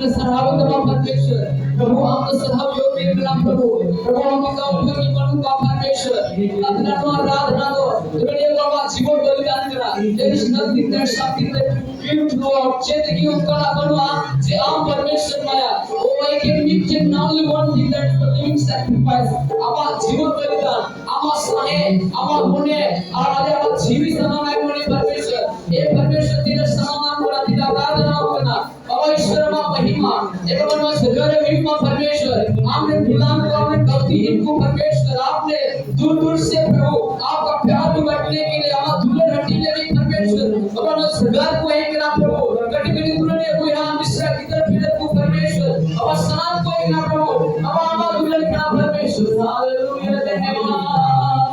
आपने सराहना करा परमेश्वर प्रभु आपने सराहना योग में करा प्रभु प्रभु आपने का उपयोगी बनू का परमेश्वर अपना तो आराधना दो तुम्हें बाबा जीवन बलिदान करा there is nothing that something that you do out चेत की उपकरण बनवा जे आम परमेश्वर माया oh I can meet you now only one thing that the living sacrifice आमा जीवन बलिदान आमा सहे आमा होने आराधे आमा जीवी समानाय होने परमेश्वर ये परमेश्वर तेरे समानाय होना तेरा आराधना होना बाबा ईश्वर मा महिमा एवं मा सगरे महिमा परमेश्वर आपने गुलाम को आपने गलतीहीन को परमेश्वर आपने दूर दूर से प्रभु आपका प्यार बांटने के लिए आमा दुल्हन हटी ले परमेश्वर बाबा मा सगर को एक ना प्रभु कटिकली दुल्हन ये को यहां मिश्रा किधर फिर को परमेश्वर बाबा सनान को एक ना प्रभु बाबा आमा दुल्हन का परमेश्वर हालेलुया धन्यवाद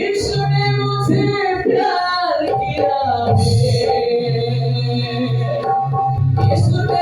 ईश्वर ने मुझे प्यार किया परमेश्वर